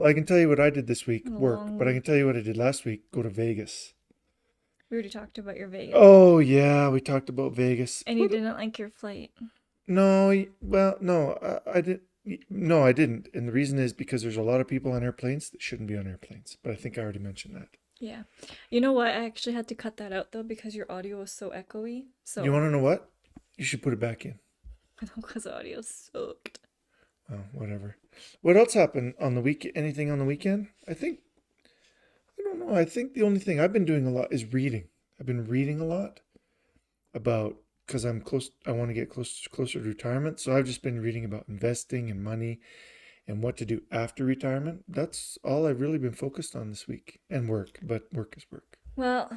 Well, I can tell you what I did this week, A work, long but I can week. tell you what I did last week, go to Vegas. We already talked about your Vegas. Oh, yeah, we talked about Vegas. And you didn't like your flight. No, well, no, I didn't. No, I didn't. And the reason is because there's a lot of people on airplanes that shouldn't be on airplanes. But I think I already mentioned that. Yeah. You know what? I actually had to cut that out though because your audio was so echoey. You So, want to know what? You should put it back in. because the audio sucked. Oh, whatever. What else happened on the week? Anything on the weekend? I don't know. I think the only thing I've been doing a lot is reading. I've been reading a lot about because I'm close. I want to get closer to retirement. So I've just been reading about investing and money and what to do after retirement. That's all I've really been focused on this week and work, but work is work. Well,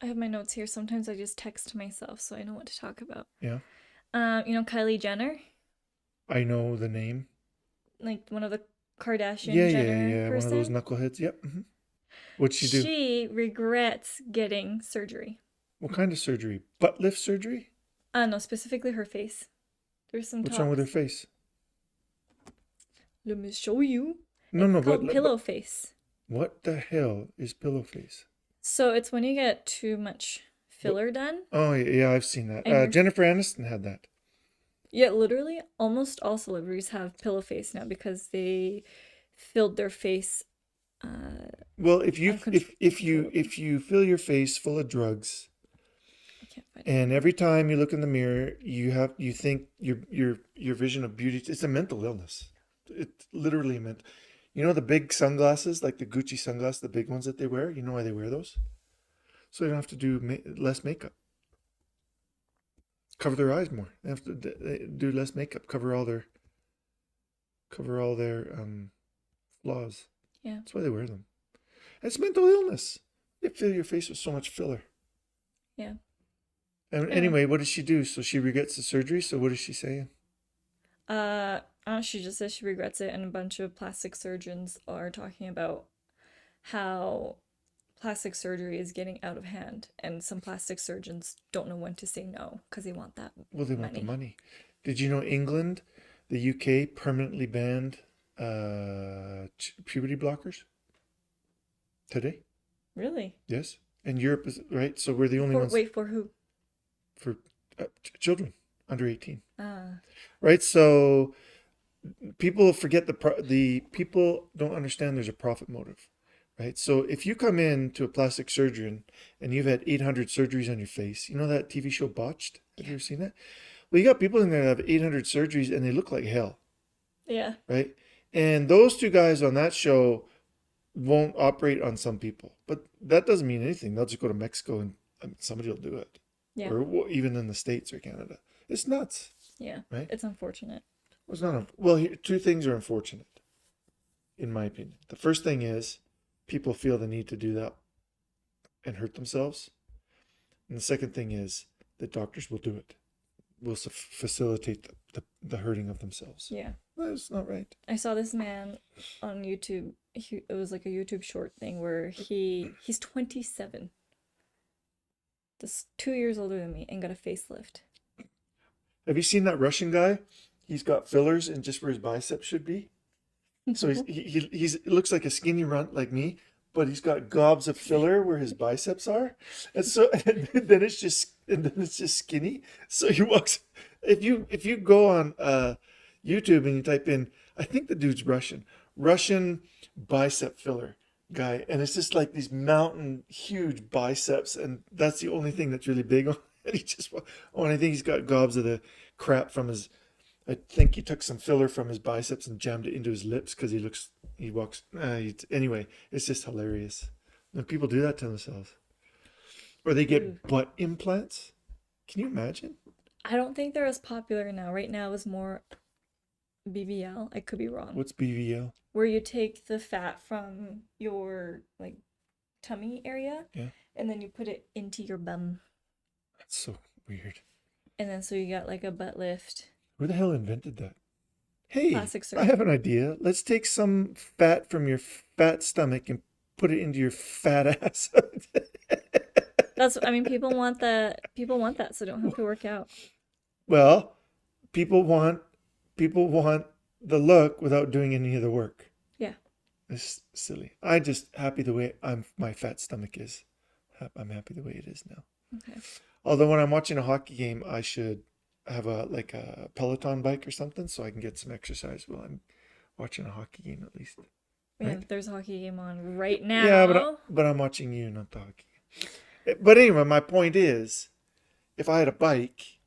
I have my notes here. Sometimes I just text myself so I know what to talk about. Yeah. You know Kylie Jenner? I know the name. Like one of the Kardashian Yeah, yeah, Jenner yeah. One of those person? knuckleheads. Yep. What'd she do? She regrets getting surgery. What kind of surgery? Butt lift surgery? No, specifically her face. There's some What's wrong with her talks. face? Let me show you. No, It's no, called but pillow face. what the hell is pillow face? So it's when you get too much What? filler done Oh, yeah, yeah, I've seen that. and Jennifer Aniston had that. yeah, literally almost all celebrities have pillow face now because they filled their face Well, uncontrollably. if you fill your face full of drugs, I can't find it. and every time you look in the mirror, you think your vision of beauty. It's a mental illness. It's literally meant. You know the big sunglasses, like the Gucci sunglasses, the big ones that they wear. You know why they wear those? So they don't have to do less makeup. Cover their eyes more. They have to do less makeup. Cover all their flaws. Yeah. That's why they wear them. It's mental illness. They fill your face with so much filler. Yeah. And Anyway, anyway, what does she do? So she regrets the surgery. So what is she saying? she just says she regrets it, and a bunch of plastic surgeons are talking about how plastic surgery is getting out of hand, and some plastic surgeons don't know when to say no because they want that Well, they want the money. money. Did you know England, the UK permanently banned puberty blockers today? Really? Yes. And Europe is right. So we're the only For ones wait, for who? for children under 18. Ah, Right. So people forget the people don't understand there's a profit motive. Right. So if you come in to a plastic surgeon and you've had 800 surgeries on your face, you know that TV show Botched? Have you yeah. ever seen that? Well, you got people in there that have 800 surgeries and they look like hell. Yeah. Right. And those two guys on that show won't operate on some people, but that doesn't mean anything. They'll just go to Mexico and somebody will do it, Yeah. or even in the States or Canada. It's nuts, Yeah. right? It's unfortunate. Well, it's not. Well, two things are unfortunate, in my opinion. The first thing is people feel the need to do that and hurt themselves, and the second thing is that doctors will do it, will facilitate the hurting of themselves. Yeah. That's not right. I saw this man on YouTube. It was like a YouTube short thing where he's 27, just 2 years older than me, and got a facelift. Have you seen that Russian guy? He's got fillers in just where his biceps should be. So he looks like a skinny runt like me, but he's got gobs of filler where his biceps are, and so and then it's just skinny. So he walks. If you go on YouTube and you type in, I think the dude's Russian bicep filler guy, and it's just like these mountain huge biceps, and that's the only thing that's really big on. And and I think he's got gobs of the crap from his. I think he took some filler from his biceps and jammed it into his lips because he walks. Anyway, it's just hilarious. When people do that to themselves, or they Ooh. get butt implants. Can you imagine? I don't think they're as popular now. Right now is more BBL. I could be wrong. What's BVL? Where you take the fat from your like tummy area Yeah, and then you put it into your bum. that's so weird. And then so you got like a butt lift, Who the hell invented that? Hey, plastic I have an surgery. idea. Let's take some fat from your fat stomach and put it into your fat ass. I mean, people want that so they don't have to work out. Well, people want people want the look without doing any of the work. Yeah. It's silly. I just happy the way my fat stomach is. I'm happy the way it is now. Okay. Although when I'm watching a hockey game, I should have a Peloton bike or something so I can get some exercise while I'm watching a hockey game at least. Yeah, Right? there's a hockey game on right Yeah, now. but I'm watching you, not the hockey game. But anyway, my point is, if I had a bike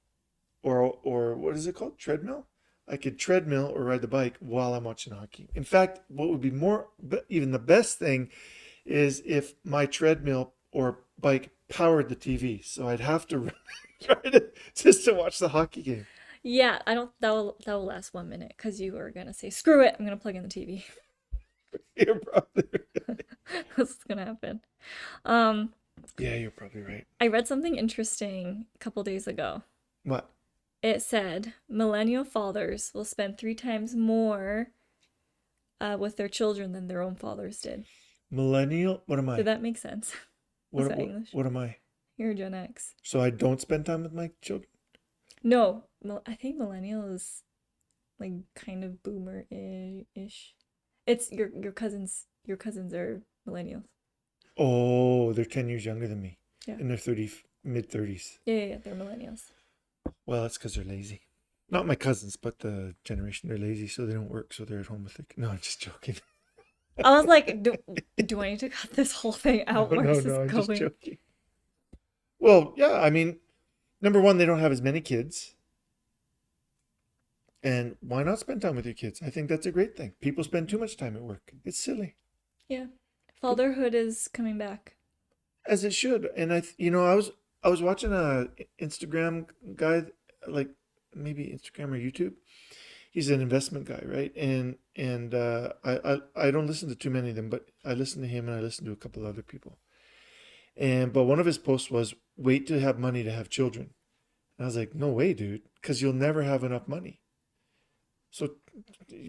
or what is it called? Treadmill? I could treadmill or ride the bike while I'm watching hockey. In fact, what would be even the best thing is if my treadmill or bike powered the TV. So I'd have to ride it just to watch the hockey game. Yeah, I don't. That will last 1 minute because you are gonna say, "Screw it! I'm gonna plug in the TV." You're probably That's what's gonna happen. Um, Yeah, you're probably right. I read something interesting a couple days ago. What? It said millennial fathers will spend 3 times more with their children than their own fathers did. Millennial? What am Did I? that make sense? Was that English? What am I? You're Gen X. So I don't spend time with my children? No, I think millennial is like kind of boomer-ish. It's your cousins. Your cousins are millennials. Oh, they're 10 years younger than me. Yeah. In their mid 30s. Yeah, they're millennials. Well, that's because they're lazy. Not my cousins, but the generation. They're lazy, so they don't work, so they're at home with it. No, I'm just joking. I was like, do I need to cut this whole thing out? No, Where's no, this I'm just going? joking. Well, yeah, I mean, number one, they don't have as many kids. And why not spend time with your kids? I think that's a great thing. People spend too much time at work. It's silly, Yeah. Fatherhood is coming back. as it should. And I was watching a Instagram guy, like maybe Instagram or YouTube. He's an investment guy, right? And I don't listen to too many of them, but I listen to him and I listen to a couple other people. But one of his posts was, "Wait to have money to have children." And I was like, "No way, dude, because you'll never have enough money. So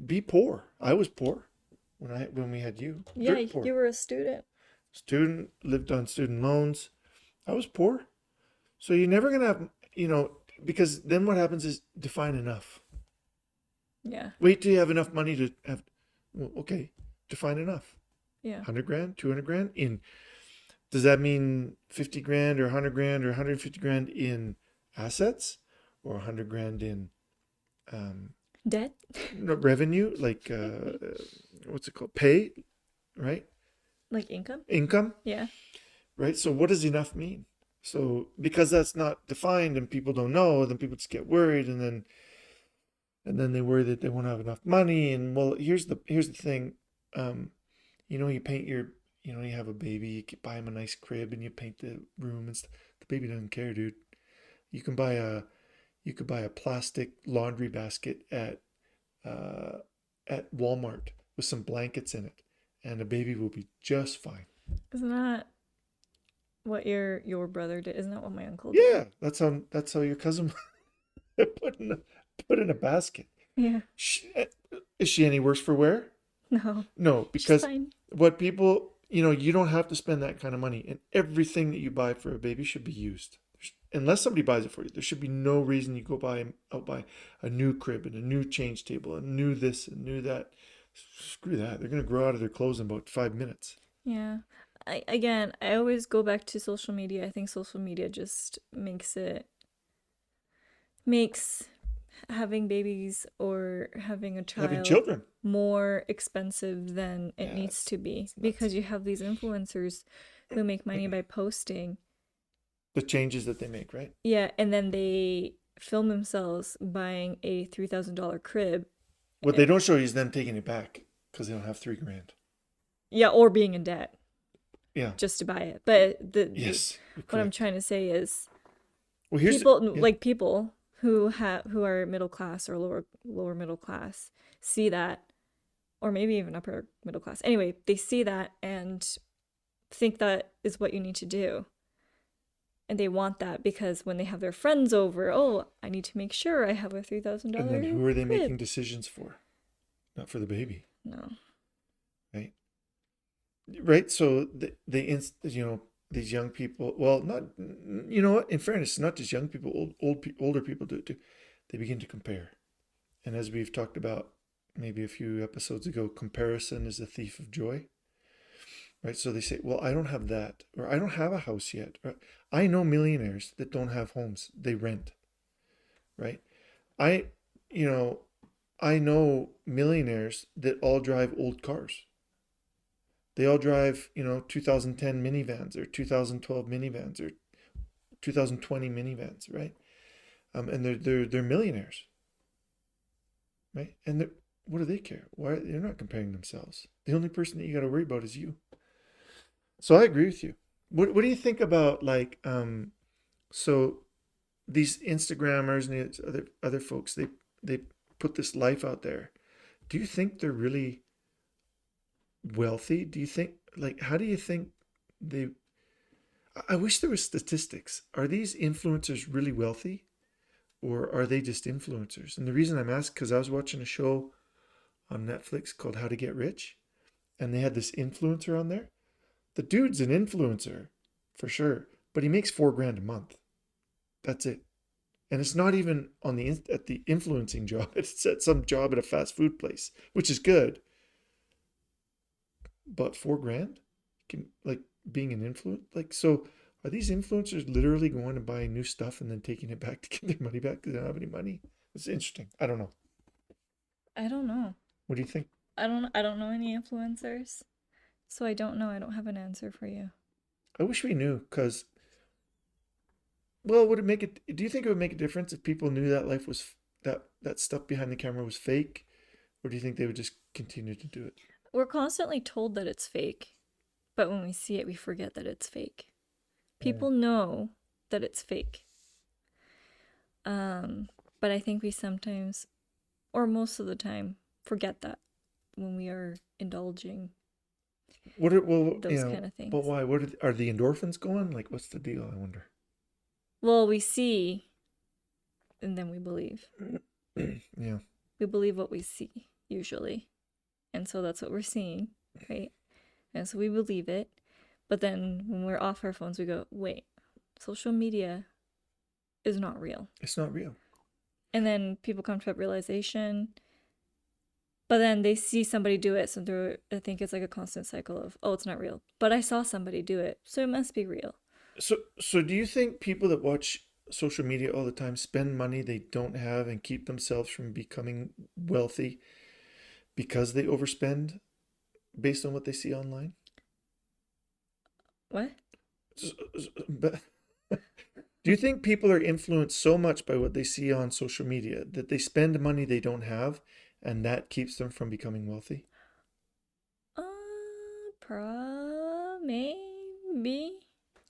be poor." I was poor when we had you. Yeah, Dirt poor. you were a student. Student, lived on student loans. I was poor. So you're never gonna have, because then what happens is define enough. Yeah, Wait till you have enough money to have. Well, okay, define enough. yeah. 100 grand, 200 grand in. Does that mean 50 grand or 100 grand or 150 grand in assets, or 100 grand in Debt? no, revenue, like what's it called? Pay, right? Like income? Income, Yeah. right? So what does enough mean? So because that's not defined and people don't know, then people just get worried, and then they worry that they won't have enough money. And well, here's the thing. You paint you have a baby, you can buy him a nice crib and you paint the room and stuff. The baby doesn't care, dude. You can buy a you could buy a plastic laundry basket uh, at Walmart with some blankets in it, and the baby will be just fine. Isn't that what your brother did? Isn't that what my uncle did? Yeah, that's how your cousin put in a, put in a basket. Yeah. Is she any worse for wear? No. No, She's because fine. what people, you don't have to spend that kind of money, and everything that you buy for a baby should be used. Unless somebody buys it for you, there should be no reason you go buy a new crib and a new change table and new this and new that. Screw that. They're gonna grow out of their clothes in about 5 minutes. Yeah. I always go back to social media. I think social media just makes having babies or having a Having child children. more expensive than it Yeah, needs to be it's nuts. because you have these influencers who make money by posting. The changes that they make, right? Yeah, and then they film themselves buying a $3,000 crib. What they don't show you is them taking it back because they don't have 3 grand. Yeah, or being in debt Yeah. just to buy it. But Yes. You're what I'm correct. trying to say is Well, here's people yeah. like people who are middle class or lower middle class see that, or maybe even upper middle class. Anyway, they see that and think that is what you need to do. And they want that because when they have their friends over, oh, I need to make sure I have a $3,000 And then who are they crib. making decisions for? Not for the baby, No. right? Right. So these young people. Well, not what? In fairness, not just young people. Older people do it too. They begin to compare, and as we've talked about maybe a few episodes ago, comparison is a thief of joy, right? So they say, well, I don't have that, or I don't have a house yet. Or, I know millionaires that don't have homes, they rent, right? I, you know, I know millionaires that all drive old cars. They all drive, 2010 minivans or 2012 minivans or 2020 minivans, right? And they're millionaires, right? And what do they care? Why they're not comparing themselves? The only person that you got to worry about is you. So I agree with you. What do you think about like so these Instagrammers and these other folks they put this life out there. Do you think they're really wealthy? Do you think like how do you think they I wish there was statistics. Are these influencers really wealthy or are they just influencers? And the reason I'm asking because I was watching a show on Netflix called How to Get Rich and they had this influencer on there. The dude's an influencer for sure, but he makes 4 grand a month. That's it. And it's not even on at the influencing job. It's at some job at a fast food place, which is good. But 4 grand can like being an influence like so. Are these influencers literally going to buy new stuff and then taking it back to get their money back because they don't have any money? It's interesting. I don't know. I don't know. What do you think? I don't know any influencers. So I don't know. I don't have an answer for you. I wish we knew because well, would it make it? Do you think it would make a difference if people knew that life was that stuff behind the camera was fake, or do you think they would just continue to do it? We're constantly told that it's fake, but when we see it, we forget that it's fake. People know that it's fake. But I think we sometimes, or most of the time, forget that when we are indulging What are well, those kind of but things. why? What are the endorphins going? Like, what's the deal? I wonder. Well, we see and then we believe. Yeah. We believe what we see, usually. And so that's what we're seeing, right? And so we believe it. But then when we're off our phones, we go, wait, social media is not real. It's not real. And then people come to that realization. But then they see somebody do it. So I think it's like a constant cycle of, oh, it's not real. But I saw somebody do it. So it must be real. So do you think people that watch social media all the time spend money they don't have and keep themselves from becoming wealthy because they overspend based on what they see online? What? But do you think people are influenced so much by what they see on social media that they spend money they don't have and that keeps them from becoming wealthy?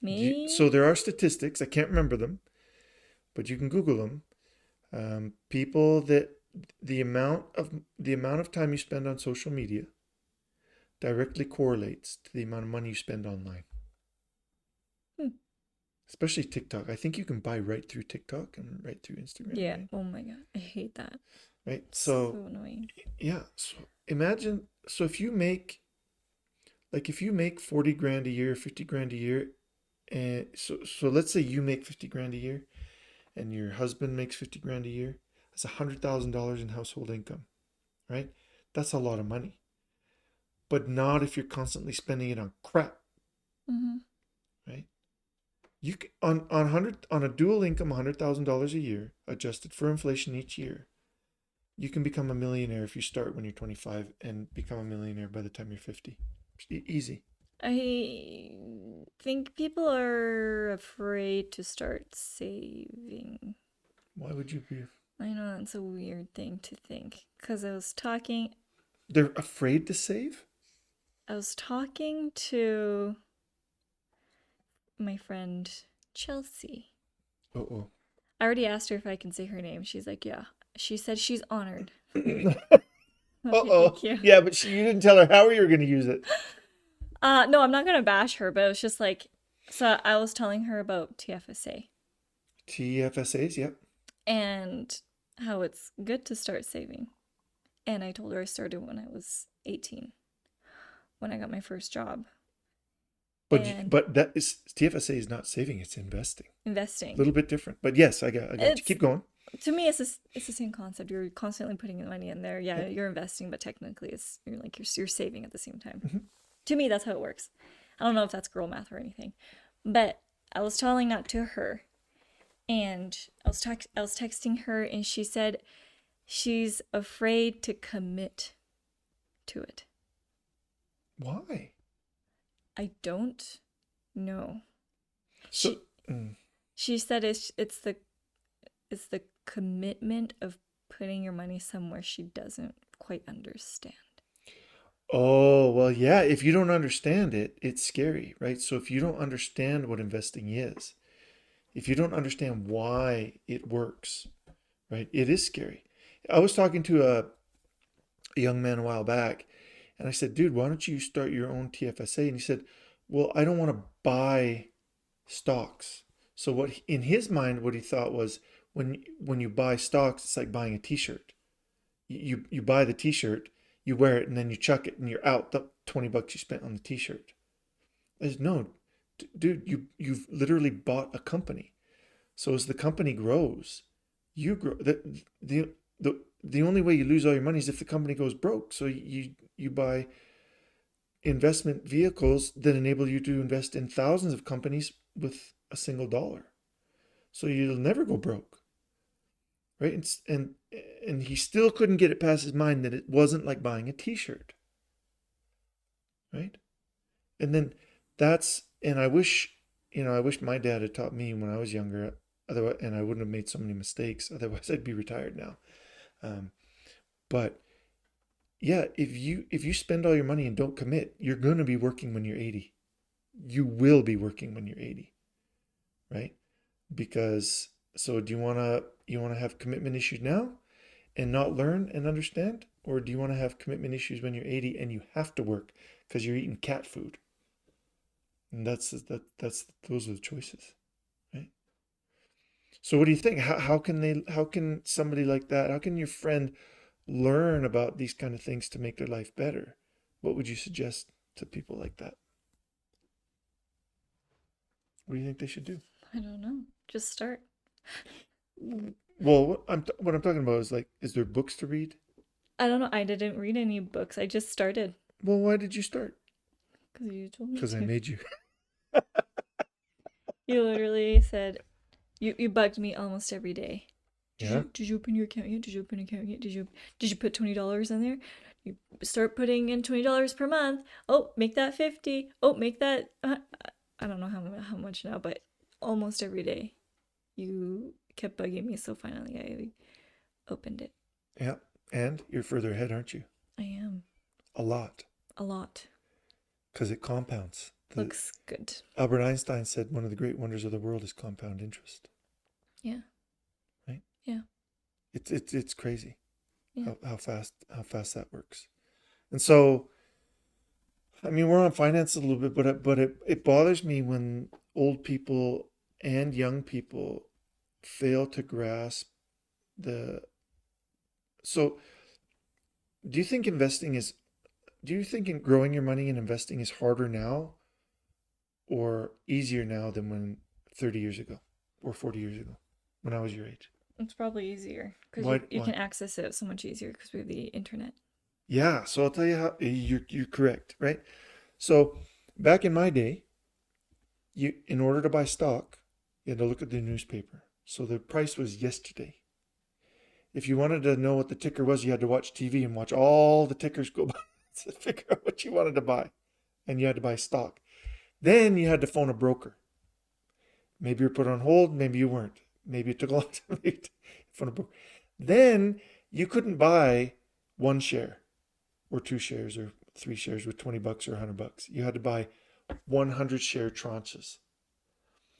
Maybe. So there are statistics, I can't remember them, but you can Google them. People that the amount of time you spend on social media directly correlates to the amount of money you spend online. Especially TikTok. I think you can buy right through TikTok and right through Instagram. Yeah. Right? Oh my God. I hate that. Right. So annoying. Yeah. So imagine. So if you make 40 grand a year, 50 grand a year, and so let's say you make 50 grand a year, and your husband makes 50 grand a year. That's $100,000 in household income, right? That's a lot of money. But not if you're constantly spending it on crap, right? You can, on a dual income, $100,000 a year, adjusted for inflation each year, you can become a millionaire if you start when you're 25 and become a millionaire by the time you're 50. Easy. I think people are afraid to start saving. Why would you be? I know that's a weird thing to think. Because They're afraid to save? I was talking to my friend Chelsea. Uh-oh. I already asked her if I can say her name. She's like, yeah. She said she's honored. Uh-oh. Thank you. Yeah, but you didn't tell her how you were going to use it. No, I'm not gonna bash her, but it was just like, so I was telling her about TFSA. TFSAs, yep. And how it's good to start saving. And I told her I started when I was 18, when I got my first job. But that is TFSA is not saving, it's investing. Investing. A little bit different. But yes, I got you. Keep going. To me, it's the same concept. You're constantly putting money in there. Yeah, you're investing, but technically, you're saving at the same time. Mhm. To me, that's how it works. I don't know if that's girl math or anything, but I was telling that to her, and I was texting her, and she said she's afraid to commit to it. Why? I don't know. So, She mm, she said it's the commitment of putting your money somewhere she doesn't quite understand. oh, well, yeah, if you don't understand it, it's scary, right? So if you don't understand what investing is, if you don't understand why it works, right, it is scary. I was talking to a young man a while back, and I said, dude, why don't you start your own TFSA? And he said, well, I don't want to buy stocks. So in his mind, what he thought was when you buy stocks, it's like buying a t-shirt. You buy the t-shirt, you wear it, and then you chuck it, and you're out the $20 you spent on the t-shirt. I said, no, dude, you've literally bought a company. So as the company grows, you grow. The only way you lose all your money is if the company goes broke. So you buy investment vehicles that enable you to invest in thousands of companies with a single dollar. So you'll never go broke, right? And he still couldn't get it past his mind that it wasn't like buying a t-shirt, right? And then and I wish, I wish my dad had taught me when I was younger. Otherwise, and I wouldn't have made so many mistakes. Otherwise, I'd be retired now. Um, but yeah, if you spend all your money and don't commit, you're going to be working when you're 80. You will be working when you're 80, right? Because so do you want to have commitment issues now and not learn and understand, or do you want to have commitment issues when you're 80 and you have to work because you're eating cat food? And that's those are the choices, right? So what do you think? How can somebody like that, how can your friend learn about these kind of things to make their life better? What would you suggest to people like that? What do you think they should do? I don't know. Just start. Well, what I'm talking about is like, is there books to read? I don't know. I didn't read any books. I just started Well, why did you start? because you told me Because I to. made you. You literally said you bugged me almost every day. Yeah. Did you open your account yet? Did you open an account yet? Did you put $20 in there? You start putting in $20 per month. Oh, make that 50. Oh, make that I don't know how much now, but almost every day you kept bugging me, so finally I opened it. Yeah. And you're further ahead, aren't you? I am A lot. a lot. Because it compounds. Looks good. Albert Einstein said one of the great wonders of the world is compound interest. Yeah. Right? Yeah. It's crazy Yeah. how fast that works. And so, I mean, we're on finance a little bit, but it bothers me when old people and young people fail to grasp the. So, do you think investing is? Do you think in growing your money and investing is harder now or easier now than when 30 years ago or 40 years ago when I was your age? It's probably easier because Why? you Why? can access it so much easier because we have the internet. Yeah. So I'll tell you how you're correct, right? So back in my day, in order to buy stock, you had to look at the newspaper. So the price was yesterday. If you wanted to know what the ticker was, you had to watch TV and watch all the tickers go by to figure out what you wanted to buy. And you had to buy stock. Then you had to phone a broker. Maybe you were put on hold, maybe you weren't. Maybe it took a long time to phone a broker. Then you couldn't buy one share or two shares or three shares with $20 or $100. You had to buy 100 share tranches.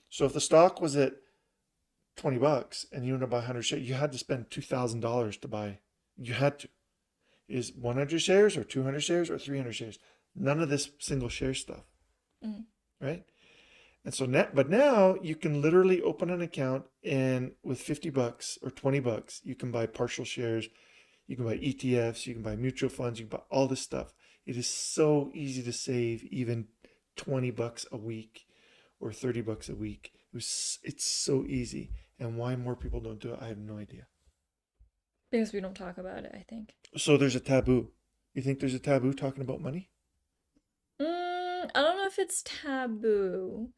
So if the stock was at $20 and you want to buy 100 shares, you had to spend $2,000 to buy. You had to. Is 100 shares or 200 shares or 300 shares? None of this single share stuff, Mm. right? And so now you can literally open an account and with $50 or $20, you can buy partial shares, you can buy ETFs, you can buy mutual funds, you can buy all this stuff. It is so easy to save even $20 a week or $30 a week. It's so easy. And why more people don't do it, I have no idea. Because we don't talk about it, I think. So there's a taboo. You think there's a taboo talking about money? I don't know if it's taboo,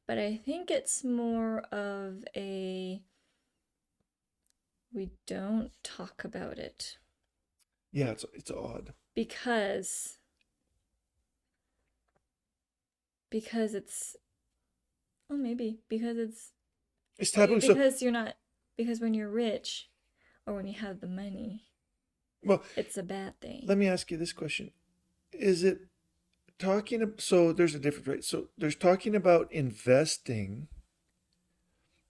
but I think it's more of a we don't talk about it Yeah, it's odd. because it's well maybe because it's It's taboo. So, because you're not because when you're rich or when you have the money, well, it's a bad thing. let me ask you this question. Is it so there's a difference, right? So there's talking about investing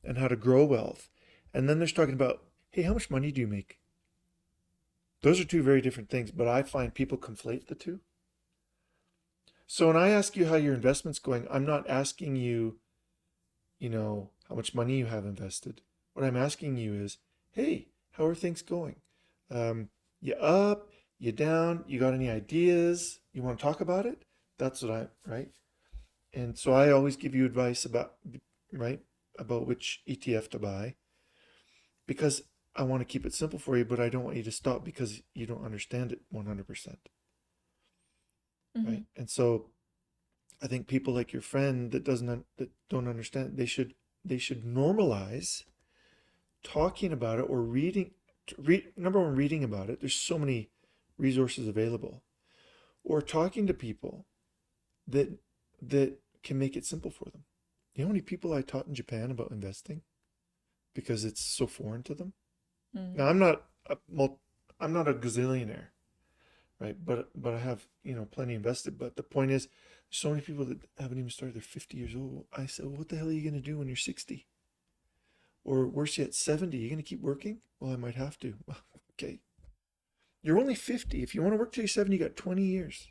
and how to grow wealth. And then there's talking about, hey, how much money do you make? Those are two very different things, but I find people conflate the two. So when I ask you how your investment's going, I'm not asking you, how much money you have invested. What I'm asking you is, hey, how are things going? You up? You down? You got any ideas? You want to talk about it? That's what right? And so I always give you advice right, about which ETF to buy because I want to keep it simple for you, but I don't want you to stop because you don't understand it 100%, Mm-hmm. right? And so I think people like your friend that don't understand, they should normalize talking about it or number one, reading about it. There's so many resources available, or talking to people that can make it simple for them. You know how many people I taught in Japan about investing because it's so foreign to them? Mm. Now I'm not a gazillionaire, right? But I have, plenty invested. But the point is, so many people that haven't even started, they're 50 years old. I said, well, what the hell are you going to do when you're 60? Or worse yet, 70? You're going to keep working? Well, I might have to. Okay. You're only 50. If you want to work till you're 70, you got 20 years.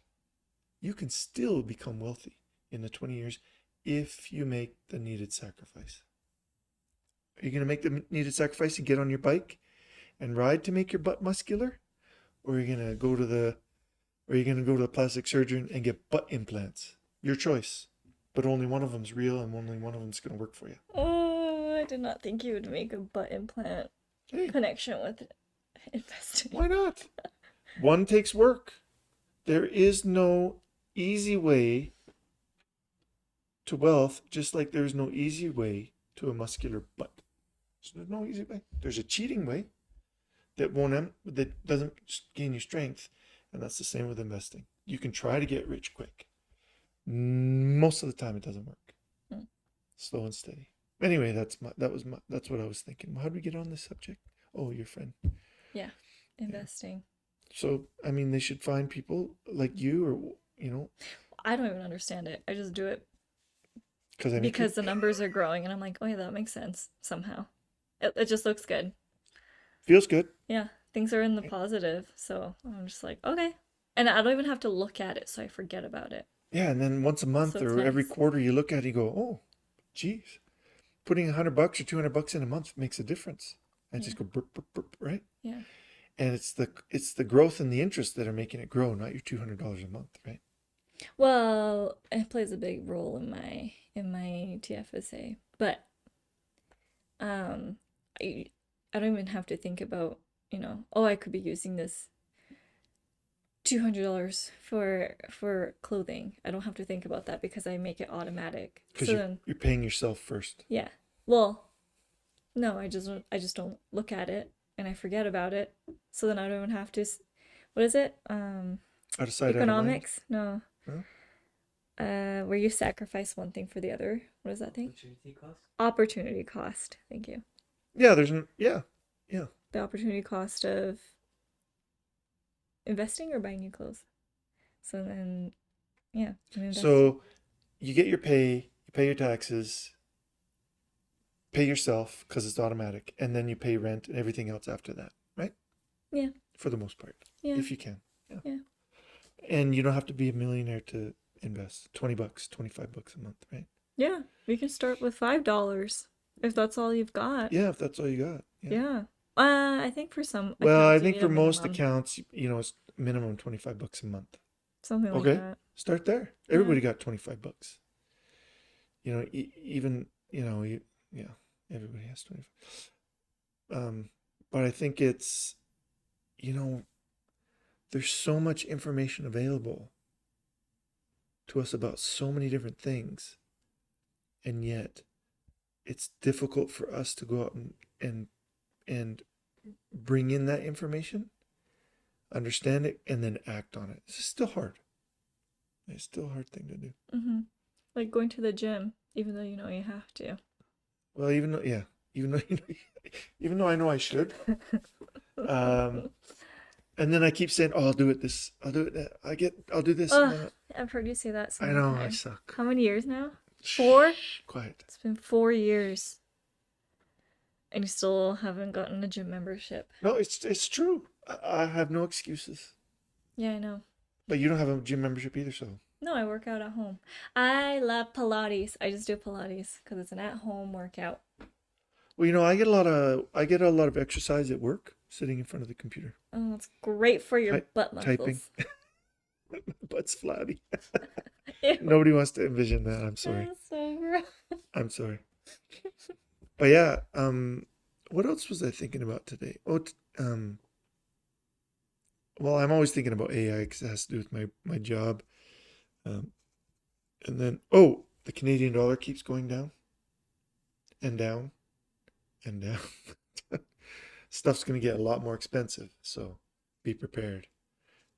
You can still become wealthy in the 20 years if you make the needed sacrifice. Are you going to make the needed sacrifice and get on your bike and ride to make your butt muscular? Or are you going to go to the plastic surgeon and get butt implants? Your choice. But only one of them's real and only one of them's going to work for you. Oh, I did not think you would make a butt implant Hey, connection with investing. why not? One takes work. There is no easy way to wealth, just like there's no easy way to a muscular butt. So there's no easy way. There's a cheating way that doesn't gain you strength, and that's the same with investing. You can try to get rich quick. Most of the time, it doesn't work. Mm. Slow and steady. Anyway, that's what I was thinking. How did we get on this subject? Oh, your friend. Yeah, investing. So, I mean, they should find people like you, or I don't even understand it. I just do it because because the numbers are growing, and I'm like, oh yeah, that makes sense somehow. It just looks good. feels good. Yeah, things are in the positive, so I'm just like, okay. And I don't even have to look at it, so I forget about it. Yeah, and then once a month So it's or every nice. quarter, you look at it, you go, oh, geez, putting $100 or $200 in a month makes a difference. And Yeah, just go burp, burp, burp, right? yeah. And it's the growth and the interest that are making it grow, not your $200 a month, right? Well, it plays a big role in my TFSA, but um, I I don't even have to think about, oh, I could be using this $200 for clothing. I don't have to think about that because I make it automatic. Because So you're then, you're paying yourself first. yeah. Well, no, I just don't look at it and I forget about it. So then I don't even have to what is it? Out of sight, out of mind. Economics? No. Huh? Where you sacrifice one thing for the other. What is that thing? Opportunity cost? Opportunity cost. Thank you. Yeah, yeah. The opportunity cost of investing or buying new clothes. So then, yeah, I'm investing. So you get your pay, you pay your taxes, pay yourself because it's automatic, and then you pay rent and everything else after that, right? Yeah, For the most part, yeah, if you can. Yeah. yeah. And you don't have to be a millionaire to invest. $20, $25 a month, right? Yeah, we can start with $5 if that's all you've got. Yeah, if that's all you got. Yeah. Yeah. I think for some Well, I accounts you think need for a most minimum, accounts, it's minimum $25 a month. something like Okay, that. start there. Yeah. Everybody got $25. Even yeah. Everybody has 25. But I think it's, you know, there's so much information available to us about so many different things, and yet it's difficult for us to go out and bring in that information, understand it, and then act on it. It's still hard. It's still a hard thing to do. Mm-hmm. Like going to the gym, even though you know you have to. Well, even though, yeah, even though even though I know I should, um, and then I keep saying, "Oh, I'll do it. This, I'll do it. I'll do this." And Ugh, then I've heard you say that so I many know I times. suck. How many years now? 4? Shh, quiet. It's been 4 years, and you still haven't gotten a gym membership. No, it's true. I have no excuses. Yeah, I know. But you don't have a gym membership either, so. No, I work out at home. I love Pilates. I just do Pilates because it's an at-home workout. Well, you know, I get a lot of exercise at work, sitting in front of the computer, Oh, it's great for your butt typing. muscles. Butt's flabby. Ew, Nobody wants to envision that. I'm sorry. that's so gross. I'm sorry. But yeah, what else was I thinking about today? Well, I'm always thinking about AI because it has to do with my job. Um, and then, the Canadian dollar keeps going down and down and down. Stuff's going to get a lot more expensive, so be prepared,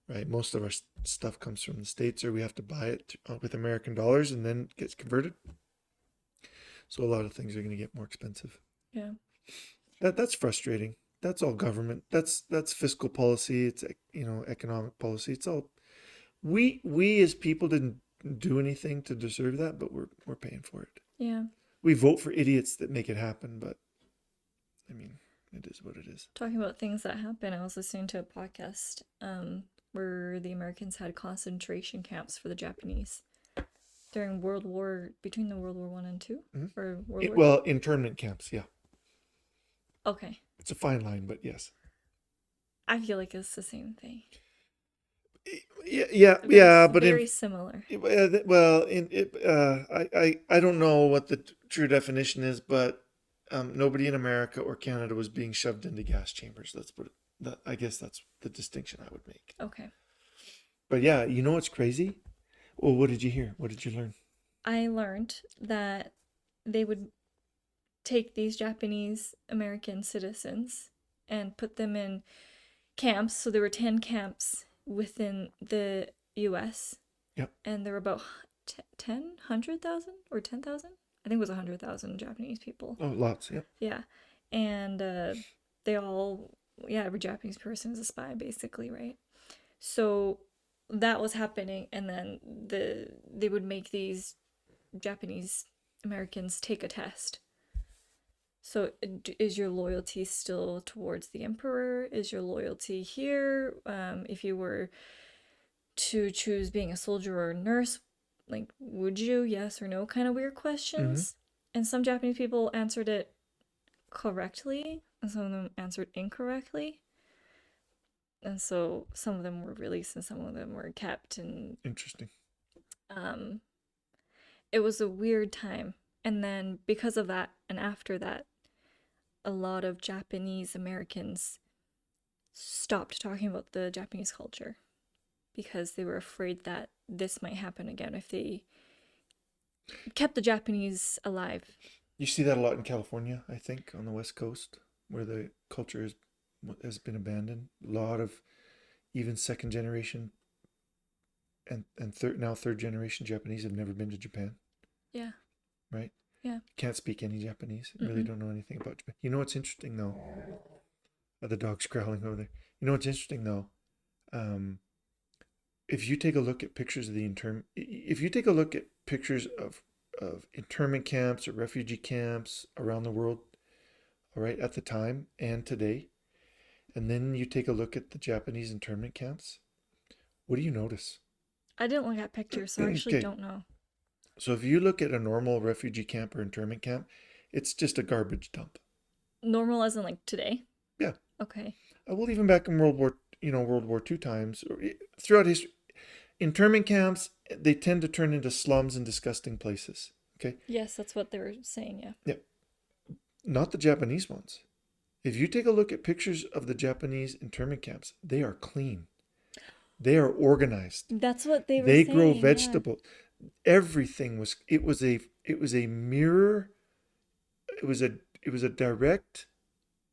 right? Most of our stuff comes from the States, or we have to buy it with American dollars and then it gets converted. So a lot of things are going to get more expensive. Yeah. That's frustrating. That's all government. That's fiscal policy. It's economic policy. It's all we as people didn't do anything to deserve that, but we're paying for it. Yeah. We vote for idiots that make it happen, but I mean, it is what it is. Talking about things that happen, I was listening to a podcast where the Americans had concentration camps for the Japanese during between the World War One and 2 Mhm. or World War Well, internment camps, yeah. Okay. It's a fine line, but yes. I feel like it's the same thing. Yeah, Very, yeah, but very similar. well, I don't know what the true definition is, but nobody in America or Canada was being shoved into gas chambers. I guess that's the distinction I would make. Okay. But yeah, you know what's crazy? Well, what did you hear? What did you learn? I learned that they would take these Japanese American citizens and put them in camps. So there were 10 camps within the US. Yep. And there were about 100,000 or 10,000? I think it was 100,000 Japanese people. Oh, lots, yeah. Yeah. And they all, every Japanese person is a spy, basically, right? So that was happening. And then they would make these Japanese Americans take a test. So is your loyalty still towards the emperor? Is your loyalty here? If you were to choose being a soldier or a nurse, like, would you? Yes or no? Kind of weird questions. And some Japanese people answered it correctly, and some of them answered incorrectly. And so some of them were released and some of them were kept. And Interesting. it was a weird time. And then because of that, and after that, a lot of Japanese Americans stopped talking about the Japanese culture because they were afraid that this might happen again if they kept the Japanese alive. You see that a lot in California, I think, on the West Coast, where the culture has been abandoned. A lot of even second generation and third generation Japanese have never been to Japan. Yeah. Right? Yeah. Can't speak any Japanese. Really don't know anything about Japan. You know what's interesting though? The dog's growling over there. You know what's interesting though? If you take a look at pictures of if you take a look at pictures of internment camps or refugee camps around the world, all right, at the time and today, and then you take a look at the Japanese internment camps, what do you notice? I didn't look at pictures, so I actually Okay. don't know. So if you look at a normal refugee camp or internment camp, it's just a garbage dump. Normal as in like today? Yeah. Okay. Well, even back in World War II times, or throughout history, internment camps, they tend to turn into slums and disgusting places. Okay. Yes, that's what they were saying, yeah. Yeah. not the Japanese ones. If you take a look at pictures of the Japanese internment camps, they are clean. They are organized. That's what they were They grow saying. Yeah. vegetables. Everything was it was a mirror. It was a direct,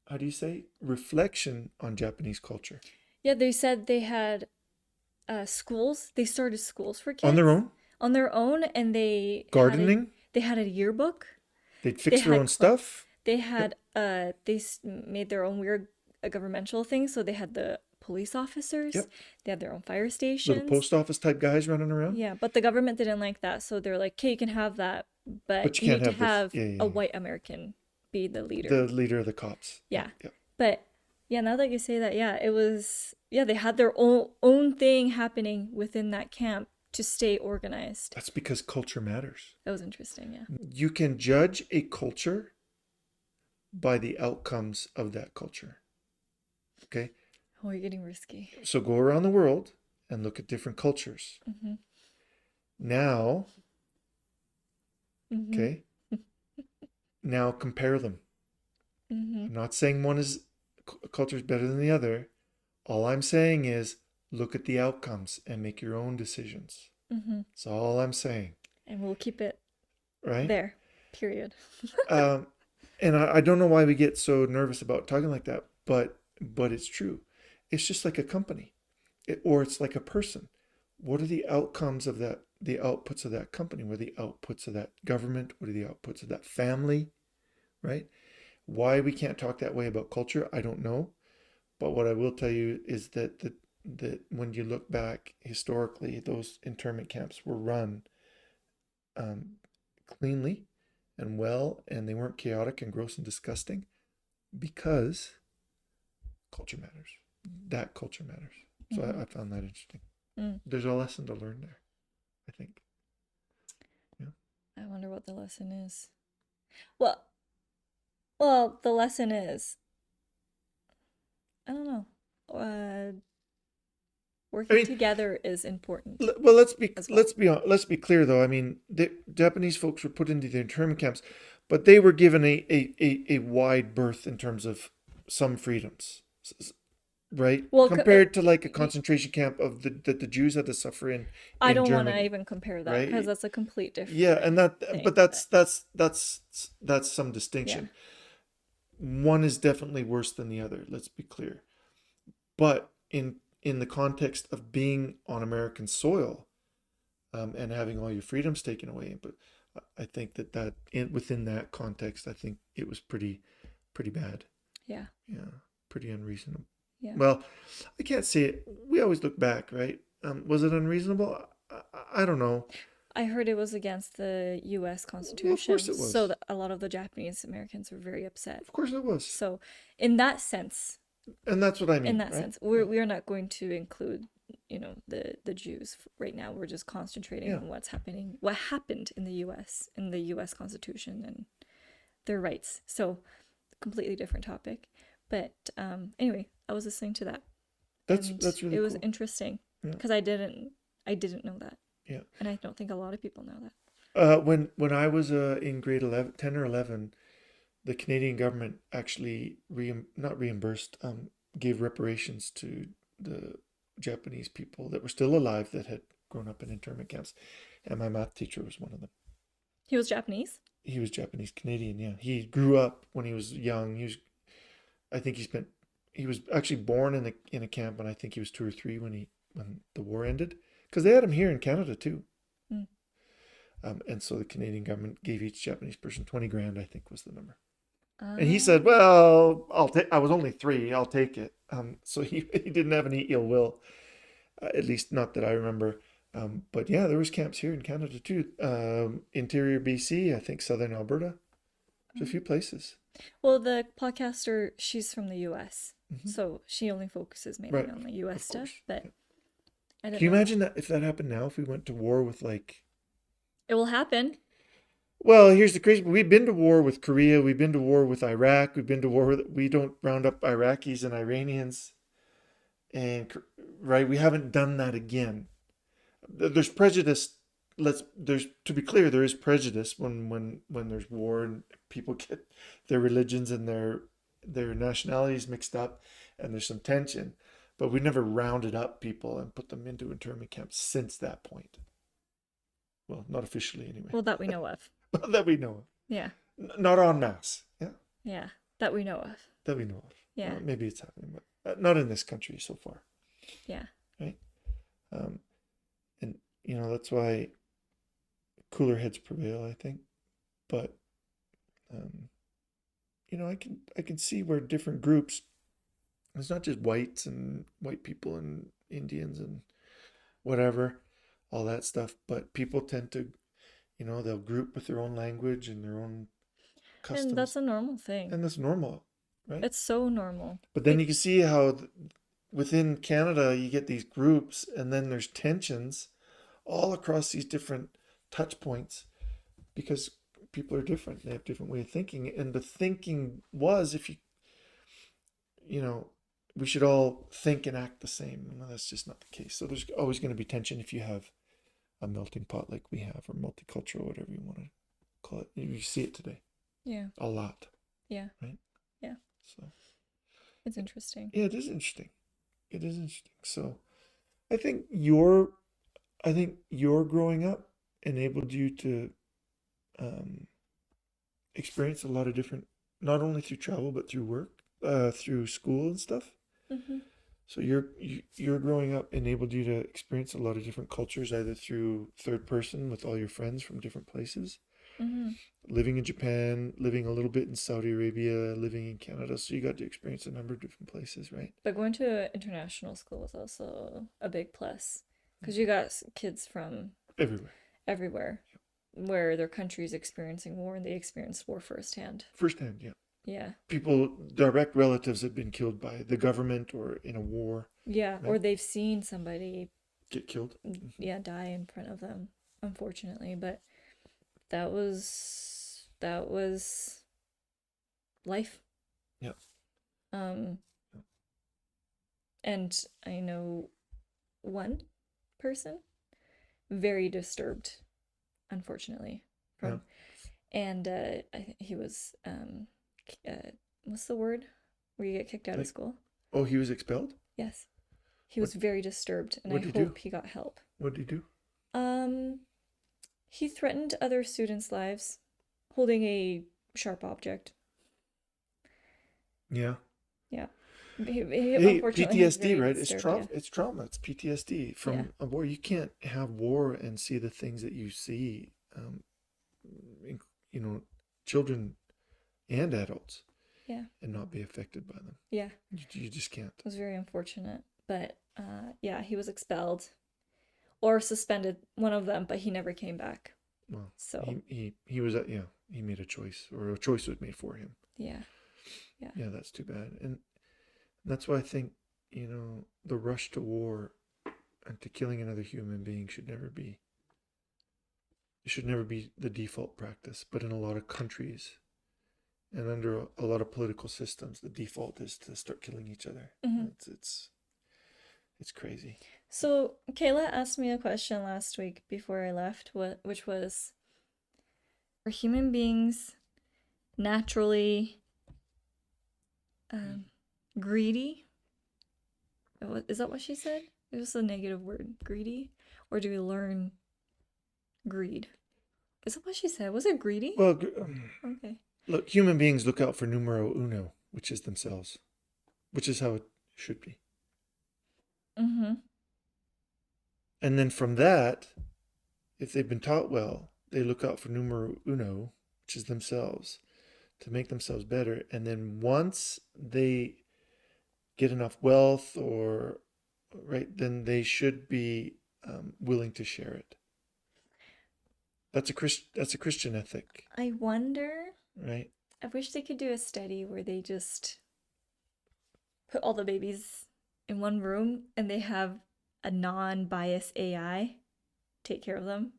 how do you say, reflection on Japanese culture. Yeah, they said they had schools. They started schools for On their kids own, on their own, and gardening, they had a yearbook. they'd They fix their own had stuff. they Yep. had made their own weird governmental things. So they had the police officers. Yep. They had their own fire Little stations. post office type guys running around. Yeah, but the government didn't like that, so they're like, "Okay, you can have that, but But you you can't need to have this. have Yeah, yeah, a yeah. white American be the leader." The leader of the cops. Yeah. Yep. But yeah, now that you say that, yeah, it was yeah, they had their own thing happening within that camp to stay organized. That's because culture matters. That was interesting, yeah. You can judge a culture by the outcomes of that culture. Okay? Oh, you're getting risky. So go around the world and look at different cultures. Mm-hmm. Now, Mm-hmm. okay? Now compare them. Mm-hmm. I'm not saying one is culture is better than the other. All I'm saying is look at the outcomes and make your own decisions. Mm-hmm. That's all I'm saying, And we'll keep it right? there. Period. Um, and I don't know why we get so nervous about talking like that, but it's true. It's just like a company, or it's like a person. What are the outcomes of that? The outputs of that company? What are the outputs of that government? What are the outputs of that family? Right? Why we can't talk that way about culture, I don't know. But what I will tell you is that when you look back historically, those internment camps were run cleanly and well, and they weren't chaotic and gross and disgusting because culture matters. That culture matters. So Mm-hmm. I found that interesting. Mm. There's a lesson to learn there, I think. Yeah. I wonder what the lesson is. Well, the lesson is, I don't know. Working mean, together is important Well, as well. let's be clear though. I mean, the Japanese folks were put into the internment camps, but they were given a wide berth in terms of some freedoms, right? Well, Compared to like a concentration camp of that the Jews had to suffer I in don't want to Germany, even compare that because right? that's a complete Yeah, different and that, thing. but that's some Yeah. distinction. One is definitely worse than the other. Let's be clear. But in the context of being on American soil, and having all your freedoms taken away, but I think within that context, I think it was pretty bad. Yeah. Yeah, pretty unreasonable. Yeah. Well, I can't say it. We always look back, right? Was it unreasonable? I don't know. I heard it was against the U.S. Well, of Constitution, course it was. so that a lot of the Japanese Americans were very upset. Of course it was. So, in that sense, And that's what I mean, right? we're not going to include, the Jews right now. We're just concentrating Yeah. on what happened in the U.S. Constitution and their rights. So, completely different topic. But anyway, I was listening to that, That's and really it was cool. interesting Yeah. because I didn't know that, Yeah. and I don't think a lot of people know that. When I was in grade 11, 10 or 11, the Canadian government actually not reimbursed, gave reparations to the Japanese people that were still alive that had grown up in internment camps, and my math teacher was one of them. He was Japanese. He was Japanese Canadian. Yeah, he grew up when he was young. I think he was actually born in a camp, and I think he was 2 or 3 when the war ended, because they had him here in Canada too. Mm. And so the Canadian government gave each Japanese person 20 grand, I think was the number. Uh, And he said, "Well, I was only 3. I'll take it." So he didn't have any ill will, at least not that I remember. But yeah, there was camps here in Canada too. Interior BC, I think southern Alberta. There's a few places. Well, the podcaster, she's from the U.S., Mhm. so she only focuses mainly Right, on the U.S. of stuff. course. But Yeah. I Can don't you know. imagine that if that happened now, if we went to war with like, It will happen. well, here's the crazy, we've been to war with Korea, we've been to war with Iraq, we've been to war with, we don't round up Iraqis and Iranians, and right, we haven't done that again. There's prejudice there's, to be clear, there is prejudice when there's war and people get their religions and their nationalities mixed up, and there's some tension. But we never rounded up people and put them into internment camps since that point. Well, not officially anyway. Well, that we know of. That we know of. Yeah. Not en masse. Yeah, Yeah. That we know of. that we know of. Yeah. Maybe it's happening, but not in this country so far. Yeah. Right. Um, and that's why cooler heads prevail, I think. But um, I can see where different groups. It's not just whites and white people and Indians and whatever, all that stuff. But people tend to, they'll group with their own language and their own customs, And that's a normal thing. and that's normal, right? It's so normal. But then you can see how within Canada you get these groups, and then there's tensions all across these different touch points because people are different. They have different way of thinking, and the thinking was if we should all think and act the same. No, that's just not the case. So there's always going to be tension if you have a melting pot like we have, or multicultural, whatever you want to call it. You see it today Yeah. a lot, Yeah. right? Yeah. So It's interesting. yeah, it is interesting. It is interesting. So I think your growing up enabled you to experience a lot of different, not only through travel but through work, through school and stuff. Mm-hmm. So your growing up enabled you to experience a lot of different cultures, either through third person with all your friends from different places, Mm-hmm. living in Japan, living a little bit in Saudi Arabia, living in Canada. So you got to experience a number of different places, right? But going to international school was also a big plus because you got kids from Everywhere. everywhere where their country's experiencing war and they experienced war firsthand. Firsthand, yeah. Yeah. People, direct relatives have been killed by the government or in a war, Yeah. Or right? they've seen somebody, Get killed. yeah, die in front of them, unfortunately. But that was life. Yeah. Um, and I know one person very disturbed, unfortunately, from, and he was what's the word where you get kicked out of Like, school? oh, he was expelled? Yes, he was very disturbed, and I what did he do? hope he got help. What did he do? He threatened other students' lives, holding a sharp object. Yeah. Yeah. Hey, Unfortunately, he was PTSD, very right? It's disturbed, trauma. It's trauma. It's PTSD Yeah. from a war. You can't have war and see the things that you see, in, children and adults, Yeah. and not be affected by them. Yeah. You just can't. It was very unfortunate. But yeah, he was expelled or suspended, one of them, but he never came back. Well, So he was he made a choice, or a choice was made for him. yeah. Yeah, that's too bad. And that's why I think, the rush to war and to killing another human being should never be the default practice. But in a lot of countries and under a lot of political systems, the default is to start killing each other. Mhm. It's crazy. So Kayla asked me a question last week before I left, which was, are human beings naturally greedy? Is that what she said? It was a negative word, greedy? Or do we learn greed? Is that what she said? Was it greedy? Well, Okay. look, human beings look out for numero uno, which is themselves, which is how it should be. Mm-hmm. And then from that, if they've been taught well, they look out for numero uno, which is themselves, to make themselves better. And then once they get enough wealth, or right, then they should be willing to share it. That's a Christian ethic, I wonder, right? I wish they could do a study where they just put all the babies in one room and they have a non-biased AI take care of them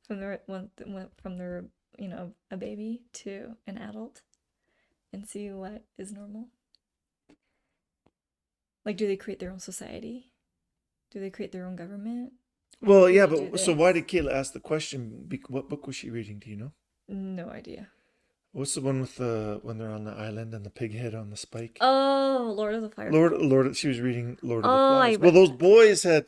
from their a baby to an adult, and see what is normal. Like, do they create their own society? Do they create their own government? Well, We yeah, could do but so why this. did Kayla ask the question? What book was she reading? Do you know? No idea. What's the one with the when they're on the island and the pig head on the spike? Oh, Lord of the Fire. Lord. She was reading Lord of the Oh, I Flies. Well, read those that. boys had,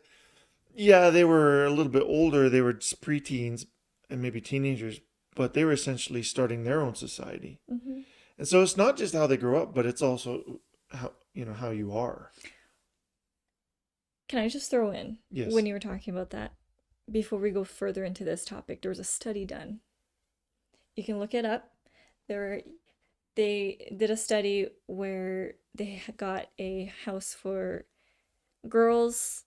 yeah, they were a little bit older. They were just preteens and maybe teenagers, but they were essentially starting their own society. Hmm. And so it's not just how they grow up, but it's also how how you are. Can I just throw in, when Yes. you were talking about that, before we go further into this topic, there was a study done. You can look it up. There, they did a study where they got a house for girls,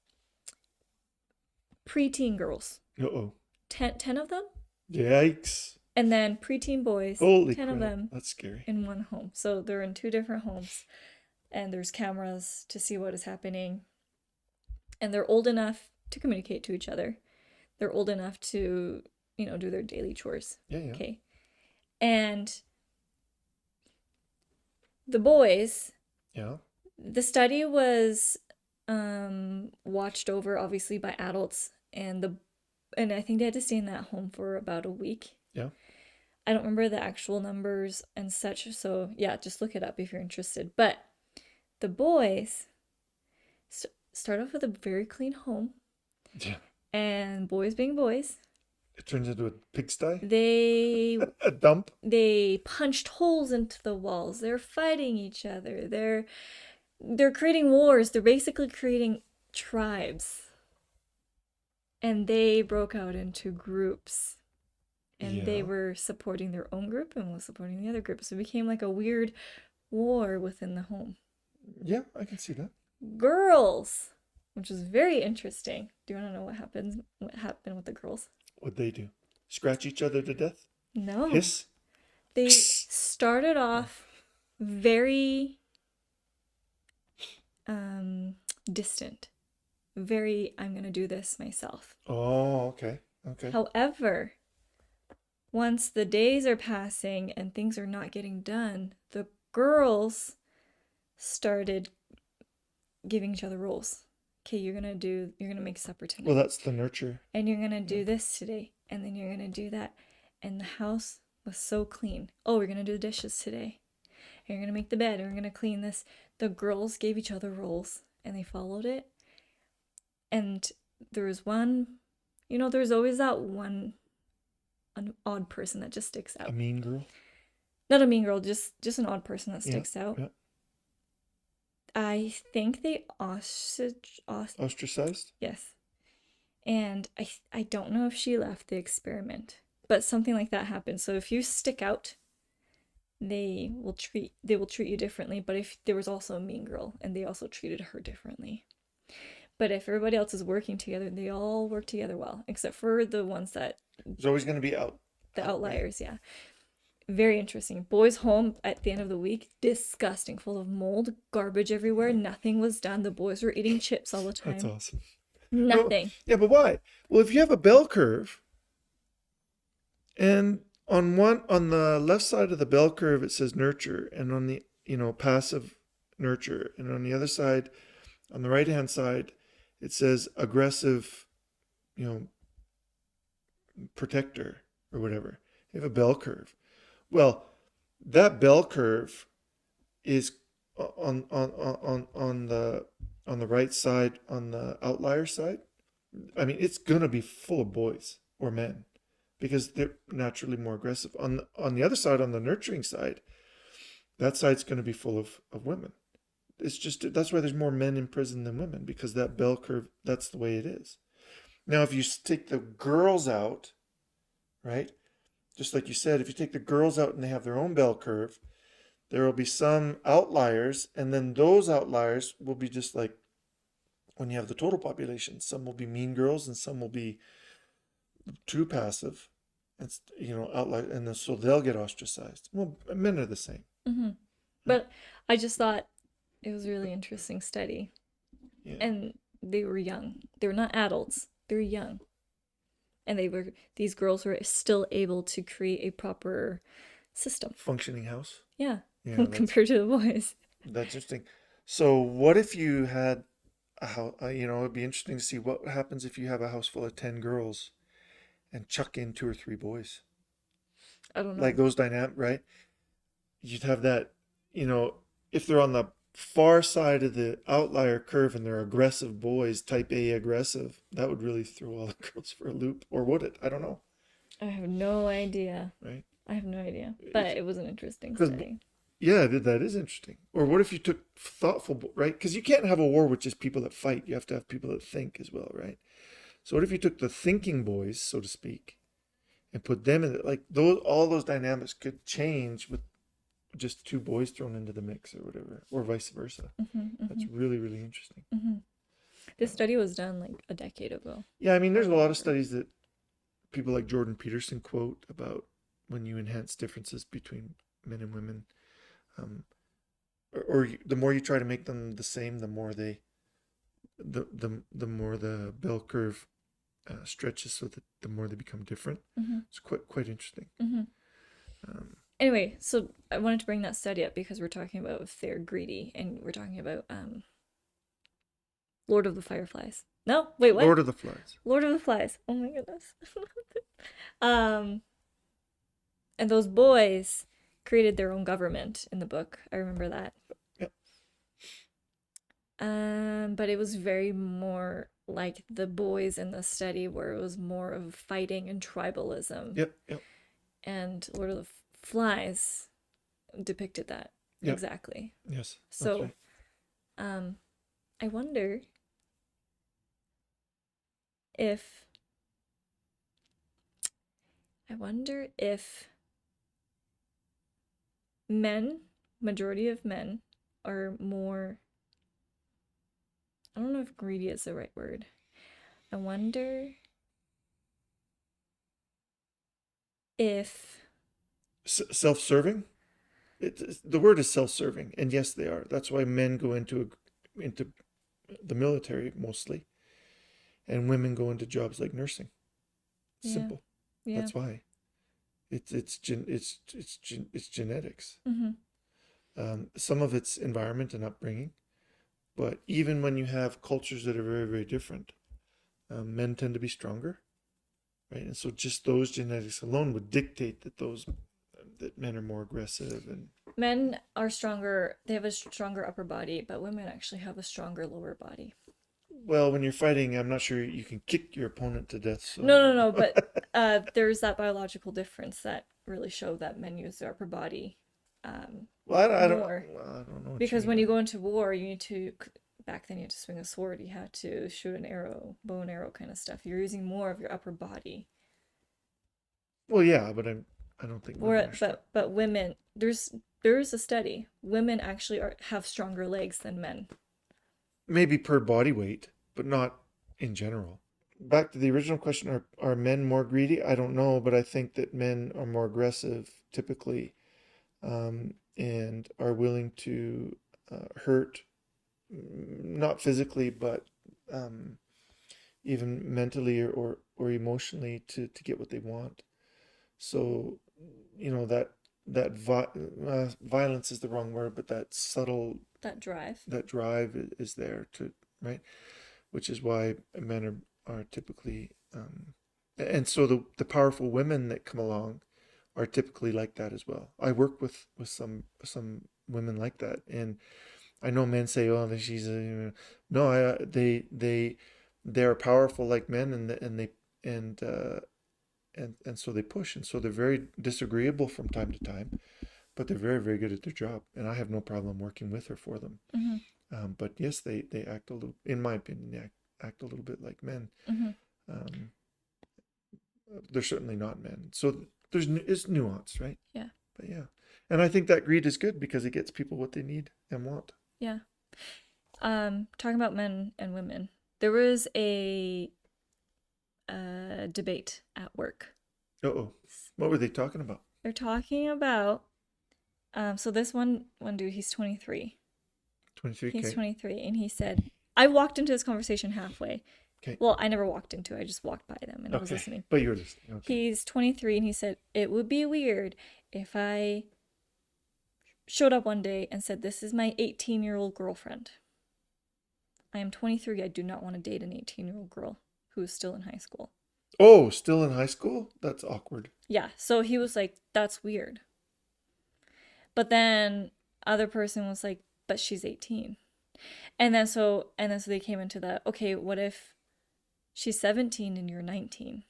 preteen girls, Uh-oh. 10 of them, Yikes. and then preteen boys, Holy 10 of crap. them That's scary. in one home. So they're in two different homes, and there's cameras to see what is happening. And they're old enough to communicate to each other. They're old enough to, do their daily chores. Yeah, yeah. Okay. And the boys, Yeah. the study was watched over obviously by adults, and I think they had to stay in that home for about a week. Yeah. I don't remember the actual numbers and such, so yeah, just look it up if you're interested. But the boys start off with a very clean home, Yeah. and boys being boys, It turns into a pigsty. they A dump. they punched holes into the walls. They're fighting each other. They're creating wars. They're basically creating tribes. And they broke out into groups. And they Yeah. were supporting their own group and was supporting the other group. So it became like a weird war within the home. Yeah, I can see that. Girls, which is very interesting. Do you want to know what happened with the girls? What'd they do? Scratch each other to death? No. Hiss? They started off very distant. Very, I'm going to do this myself. Oh, okay. Okay. However, once the days are passing and things are not getting done, the girls started giving each other roles. Okay, you're gonna make supper Well, tonight. that's the nurture. And you're gonna Yeah. do this today. And then you're gonna do that. And the house was so clean. Oh, we're gonna do the dishes today. And you're gonna make the bed. And we're gonna clean this. The girls gave each other roles and they followed it. And there was there's always that one an odd person that just sticks A out. mean girl? Not a mean girl, just an odd person that Yeah. sticks out. Yeah. I think they Ostracized? yes. And I don't know if she left the experiment, but something like that happened. So if you stick out, they will treat you differently. But if there was also a mean girl and they also treated her differently. But if everybody else is working together, they all work together well, except for the ones that There's always going to be the out, right? outliers, yeah. Very interesting. Boys home at the end of the week, disgusting, full of mold, garbage everywhere. Nothing was done. The boys were eating chips all the That's time. awesome. No, Nothing. yeah, but why? Well, if you have a bell curve and on the left side of the bell curve it says nurture and on the, passive nurture and on the other side, on the right-hand side, it says aggressive, you know, protector or whatever. You have a bell curve. Well, that bell curve is on the right side, on the outlier side. I mean, it's gonna be full of boys or men because they're naturally more aggressive. On the other side, on the nurturing side, that side's gonna be full of women. It's just that's why there's more men in prison than women because that bell curve, that's the way it is. Now, if you take the girls out, right? Just like you said, if you take the girls out and they have their own bell curve, there will be some outliers, and then those outliers will be just like when you have the total population. Some will be mean girls, and some will be too passive, and outlier, and then so they'll get ostracized. Well, men are the same. Hmm. But I just thought it was a really interesting study. Yeah, And they were young. They were not adults. They were young. And these girls were still able to create a proper system. functioning house. Yeah. Yeah, Compared to the boys. that's interesting. So, what if you had how it'd be interesting to see what happens if you have a house full of 10 girls and chuck in 2 or 3 boys. I don't Like know. those dynamic, right? You'd have that, you know, if they're on the far side of the outlier curve and they're aggressive boys, type A aggressive, that would really throw all the girls for a loop. Or would it? I don't know, I have no idea. right? I have no idea. If But it was an interesting because study. yeah, that is interesting. Or what if you took thoughtful, right? Because you can't have a war with just people that fight. You have to have people that think as well, right? So what if you took the thinking boys, so to speak, and put them in it? Like those, all those dynamics could change with just 2 boys thrown into the mix or whatever, or vice versa. That's really, really interesting. This study was done like a decade ago Yeah, I mean, or there's a lot of longer. studies that people like Jordan Peterson quote about when you enhance differences between men and women, um, the more you try to make them the same, the more the more the bell curve stretches, so that the more they become different. It's quite interesting. Um, Anyway, so I wanted to bring that study up because we're talking about if they're greedy, and we're talking about Lord of the Fireflies. No, wait, what? Lord of the Flies. Lord of the Flies. Oh my goodness. um, and those boys created their own government in the book. I remember that. Yep. But it was very more like the boys in the study, where it was more of fighting and tribalism. Yep. Yep. And Lord of the Flies depicted that Yep. exactly. Yes. That's So, right. um, I wonder if men, majority of men, are more. I don't know if greedy is the right word. I wonder if. Self-serving. The word is self-serving, and yes, they are. That's why men go into the military mostly, and women go into jobs like nursing. Yeah, Simple. yeah. That's why. It's genetics. Mm-hmm. Some of it's environment and upbringing, but even when you have cultures that are very, very different, men tend to be stronger, right? And so just those genetics alone would dictate that men are more aggressive. And Men are stronger, they have a stronger upper body, but women actually have a stronger lower body. well, when you're fighting, I'm not sure you can kick your opponent to death. So I No, no, don't no, know. but there's that biological difference that really show that men use their upper body Well, more. I don't know what you Because mean when by you that. go into war, you need to, back then you had to swing a sword, you had to shoot an arrow, bow and arrow kind of stuff. You're using more of your upper body. Well, yeah, but I don't think women Or are strong. but women, there's a study. Women actually have stronger legs than men. Maybe per body weight, but not in general. Back to the original question, are men more greedy? I don't know, but I think that men are more aggressive typically, and are willing to hurt, not physically, but um, even mentally or emotionally to get what they want. So, that violence is the wrong word, but that subtle, That drive. that drive is there to, right? Which is why men are typically, and so the powerful women that come along are typically like that as well. I work with some women like that, and I know men say, "Oh, she's a," no, they're powerful like men, and and so they push, and so they're very disagreeable from time to time, but they're very, very good at their job, and I have no problem working with or for them. Mm-hmm. But yes, they act a little, in my opinion, they act a little bit like men. Mm-hmm. Um, they're certainly not men, so it's nuance, right? Yeah. But yeah, and I think that greed is good because it gets people what they need and want. Yeah. Talking about men and women, there was a debate at work. Uh-oh, what were they talking about? They're talking about so this one dude, he's 23. He's 23K. 23, and he said, I walked into this conversation halfway. Okay. Well, I never walked into it. I just walked by them and I was Okay, listening. but you're listening. Okay. He's 23, and he said, it would be weird if I showed up one day and said, this is my 18-year-old girlfriend. I am 23. I do not want to date an 18-year-old girl who is still in high school. Oh, still in high school? That's awkward. Yeah, so he was like, that's weird. But then other person was like, but she's 18. And then so they came into that, okay, what if she's 17 and you're 19?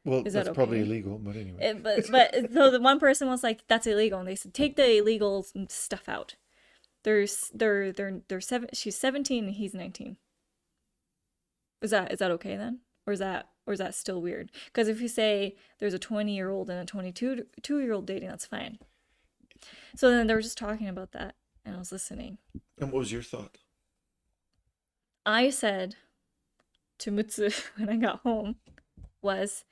Well, Is that's that probably okay? illegal, but anyway. But so the one person was like, that's illegal, and they said take the illegal stuff out. They're seven. She's 17 and he's 19. Is that okay then, or is that still weird? Because if you say there's a 20-year-old and a 22-year-old dating, that's fine. So then they were just talking about that, and I was listening. And what was your thought? I said to Mutsu when I got home was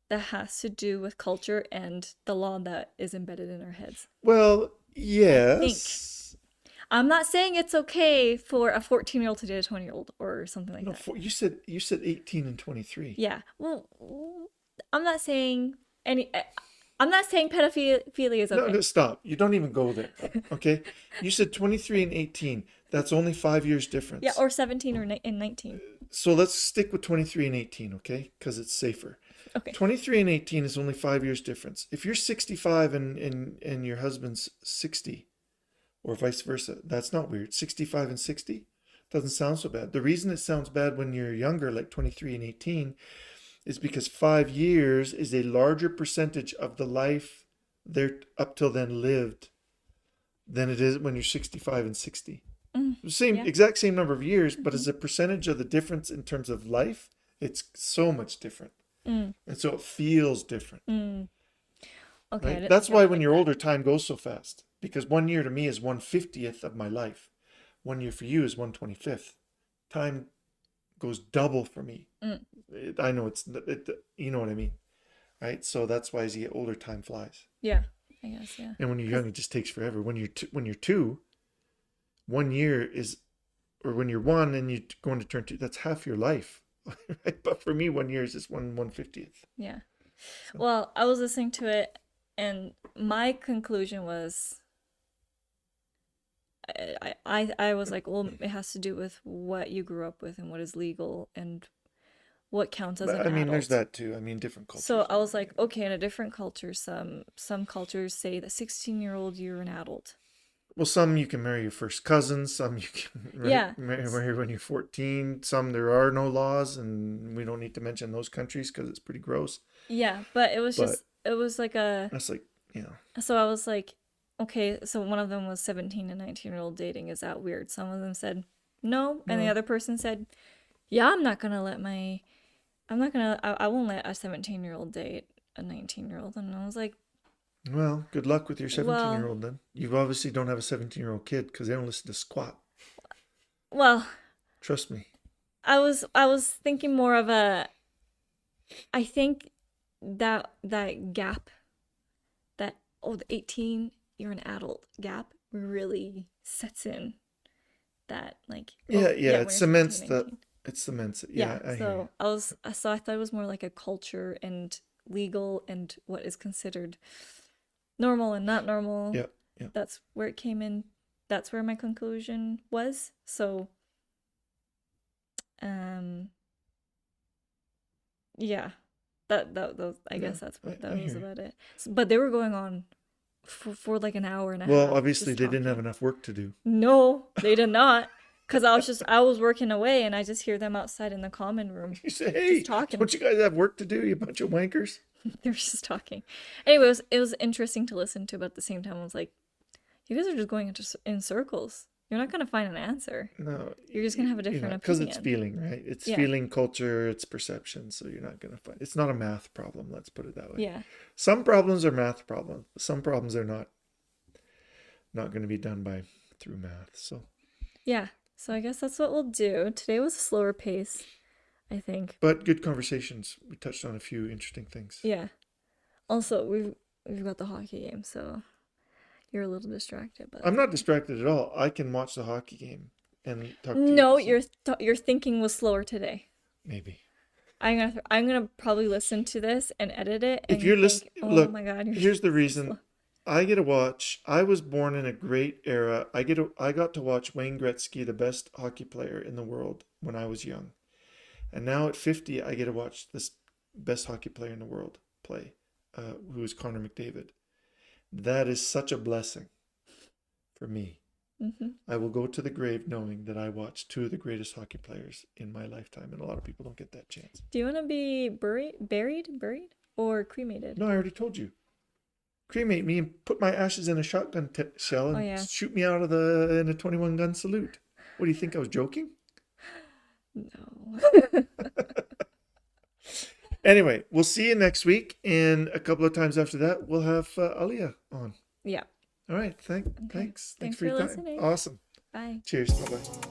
that has to do with culture and the law that is embedded in our heads. Well, Think. yes. I'm not saying it's okay for a 14-year-old to date a 20-year-old or something like No, that. you said 18 and 23. Yeah. Well, I'm not saying I'm not saying pedophilia is No, okay. no, stop. You don't even go there. Okay? You said 23 and 18. That's only 5 years difference. Yeah, or 17 and 19. So let's stick with 23 and 18, okay? Because it's safer. Okay. 23 and 18 is only 5 years difference. If you're 65 and your husband's 60, or vice versa, that's not weird. 65 and 60 doesn't sound so bad. The reason it sounds bad when you're younger, like 23 and 18, is because 5 years is a larger percentage of the life they're up till then lived than it is when you're 65 and 60. Same Yeah. exact same number of years, but as a percentage of the difference in terms of life, it's so much different. Mm. And so it feels different. Mm. Okay. I Right? didn't That's think why of it when like you're that. older, time goes so fast. Because 1 year to me is 1/50th of my life. 1 year for you is 1/25th. Time goes double for me. Mm. I know you know what I mean, right? So that's why as you get older, time flies. Yeah. I guess. Yeah. And when you're 'Cause young, it just takes forever. When you're two, 1 year is, or when you're one and you're going to turn two, that's half your life. Right? But for me, 1 year is just 1/50th. yeah. So, Well, I was listening to it, and my conclusion was I was like, well, it has to do with what you grew up with and what is legal and what counts as an but I mean, there's adult. that too. I mean, different So cultures. I was like, okay, in a different culture, some cultures say that 16-year-old you're an adult. Well, some you can marry your first cousin. Some you can Yeah. marry when you're 14. Some there are no laws, and we don't need to mention those countries because it's pretty gross. Yeah, but But it was like a that's like, you know, so I was like, okay, so one of them was 17 and 19-year-old dating. Is that weird? Some of them said no, and the no. other person said, yeah, I won't let a 17-year-old date a 19-year-old. And I was like, Well, good luck with your 17 well, year old then. You obviously don't have a 17-year-old kid because they don't listen to squat. well, Trust me. I was thinking more of I think that gap, that the 18 you're an adult gap really sets in, that like, Yeah, oh yeah, yeah, it when you're 17, cements the, 19. it cements it. Yeah, Yeah, I hear you. so I thought it was more like a culture and legal and what is considered normal and not normal. Yeah, yeah. That's where it came in. That's where my conclusion was. So, um, yeah, that I Yeah, guess that's I, what I that was hear you. about it. But they were going on for like an hour and a Well, half obviously just they didn't have talking. enough work to do. No, they did not. Cause I was working away and I just hear them outside in the common room You say, just hey, talking. don't you guys have work to do, you bunch of wankers? They were just talking. Anyway, it was interesting to listen to, but at the same time, I was like, you guys are just going in circles. You're not gonna find an answer. No, You're just gonna have a you're different not, because it's opinion. feeling, right? It's Yeah, feeling, culture, it's perception. So you're not going to find, it's not a math problem. Let's put it that way. yeah, Some problems are math problems. Some problems are not going to be done by through math. So, yeah. So I guess that's what we'll do. Today was a slower pace, I think. but good conversations. We touched on a few interesting things. Yeah. Also, we've got the hockey game, so you're a little distracted, but I'm that's not okay. distracted at all. I can watch the hockey game and talk to you. No, So your thinking was slower today. maybe. I'm gonna probably listen to this and edit it, If and you you're think, listening, oh look, my God, you're here's the so reason. slow. I get to watch. I was born in a great era. I got to watch Wayne Gretzky, the best hockey player in the world, when I was young. And now at 50, I get to watch this best hockey player in the world play, who is Connor McDavid. That is such a blessing for me. Hmm. I will go to the grave knowing that I watched two of the greatest hockey players in my lifetime, and a lot of people don't get that chance. Do you want to be buried, or cremated? No, I already told you. Cremate me and put my ashes in a shotgun shell Oh and yeah. shoot me out in a 21 gun salute. What do you think? I was joking? No. Anyway, we'll see you next week, and a couple of times after that, we'll have Aliyah on. Yeah. All right. Okay. Thanks Thanks for your for time. listening. Awesome. Bye. Cheers. Bye bye.